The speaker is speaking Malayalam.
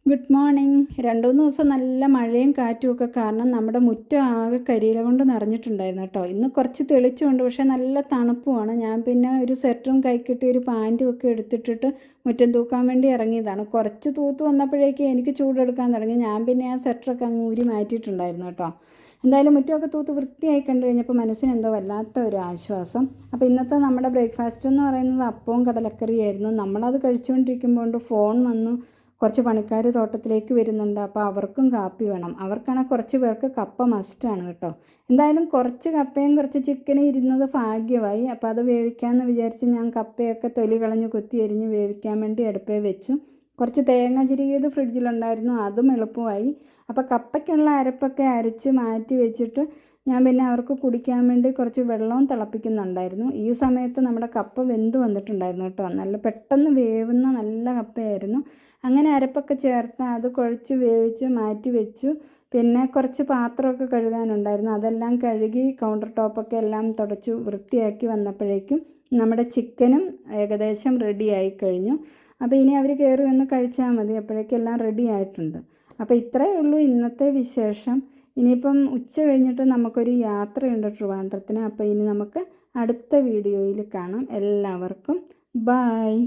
Good morning. 2-3 ദിവസം നല്ല മഴയും കാറ്റും ഒക്കെ കാരണം നമ്മുടെ മുറ്റം ആകെ കരിയില കൊണ്ട് നിറഞ്ഞിട്ടുണ്ടായിരുന്നു കേട്ടോ. ഇന്ന് കുറച്ച് തെളിച്ചുണ്ട്, പക്ഷേ നല്ല തണുപ്പുമാണ്. ഞാൻ പിന്നെ ഒരു സ്വെറ്ററും കൈക്കിട്ടി ഒരു പാൻറ്റും ഒക്കെ എടുത്തിട്ടിട്ട് മുറ്റം തൂക്കാൻ വേണ്ടി ഇറങ്ങിയതാണ്. കുറച്ച് തൂത്ത് വന്നപ്പോഴേക്കും എനിക്ക് ചൂടെടുക്കാൻ തുടങ്ങി. ഞാൻ പിന്നെ ആ സ്വെറ്ററൊക്കെ അങ്ങ് ഊരി മാറ്റിയിട്ടുണ്ടായിരുന്നു കേട്ടോ. എന്തായാലും മുറ്റമൊക്കെ തൂത്ത് വൃത്തിയായി കണ്ടു കഴിഞ്ഞപ്പോൾ മനസ്സിന് എന്തോ വല്ലാത്ത ഒരു ആശ്വാസം. അപ്പോൾ ഇന്നത്തെ നമ്മുടെ ബ്രേക്ക്ഫാസ്റ്റ് എന്ന് പറയുന്നത് അപ്പവും കടലക്കറിയായിരുന്നു. നമ്മളത് കഴിച്ചുകൊണ്ടിരിക്കുമ്പോൾ ഫോൺ വന്നു. കുറച്ച് പണിക്കാർ തോട്ടത്തിലേക്ക് വരുന്നുണ്ട്. അപ്പോൾ അവർക്കും കാപ്പി വേണം. അവർക്കാണെങ്കിൽ കുറച്ച് പേർക്ക് കപ്പ മസ്റ്റാണ് കേട്ടോ. എന്തായാലും കുറച്ച് കപ്പയും കുറച്ച് ചിക്കനും ഇരുന്നത് ഭാഗ്യമായി. അപ്പോൾ അത് വേവിക്കാമെന്ന് വിചാരിച്ച് ഞാൻ കപ്പയൊക്കെ തൊലി കളഞ്ഞ് കൊത്തി അരിഞ്ഞ് വേവിക്കാൻ വേണ്ടി അടുപ്പേ വെച്ചു. കുറച്ച് തേങ്ങ ചിരകിയത് ഫ്രിഡ്ജിലുണ്ടായിരുന്നു, അതും എളുപ്പമായി. അപ്പോൾ കപ്പയ്ക്കുള്ള അരപ്പൊക്കെ അരച്ച് മാറ്റി വെച്ചിട്ട് ഞാൻ പിന്നെ അവർക്ക് കുടിക്കാൻ വേണ്ടി കുറച്ച് വെള്ളവും തിളപ്പിക്കുന്നുണ്ടായിരുന്നു. ഈ സമയത്ത് നമ്മുടെ കപ്പ വെന്ത് വന്നിട്ടുണ്ടായിരുന്നു കേട്ടോ. നല്ല പെട്ടെന്ന് വേവുന്ന നല്ല കപ്പയായിരുന്നു. അങ്ങനെ അരപ്പൊക്കെ ചേർത്ത് അത് കുഴച്ച് വേവിച്ച് മാറ്റി വെച്ചു. പിന്നെ കുറച്ച് പാത്രമൊക്കെ കഴുകാനുണ്ടായിരുന്നു, അതെല്ലാം കഴുകി കൗണ്ടർ ടോപ്പൊക്കെ എല്ലാം തുടച്ചു വൃത്തിയാക്കി വന്നപ്പോഴേക്കും നമ്മുടെ ചിക്കനും ഏകദേശം റെഡിയായി കഴിഞ്ഞു. അപ്പോൾ ഇനി അവർ കയറി വന്ന് കഴിച്ചാൽ മതി, അപ്പോഴേക്കും എല്ലാം റെഡി ആയിട്ടുണ്ട്. അപ്പോൾ ഇത്രയേ ഉള്ളൂ ഇന്നത്തെ വിശേഷം. ഇനിയിപ്പം ഉച്ച കഴിഞ്ഞിട്ട് നമുക്കൊരു യാത്രയുണ്ട് ട്രിവാൻഡ്രത്തിന്. അപ്പോൾ ഇനി നമുക്ക് അടുത്ത വീഡിയോയിൽ കാണാം. എല്ലാവർക്കും ബായ്.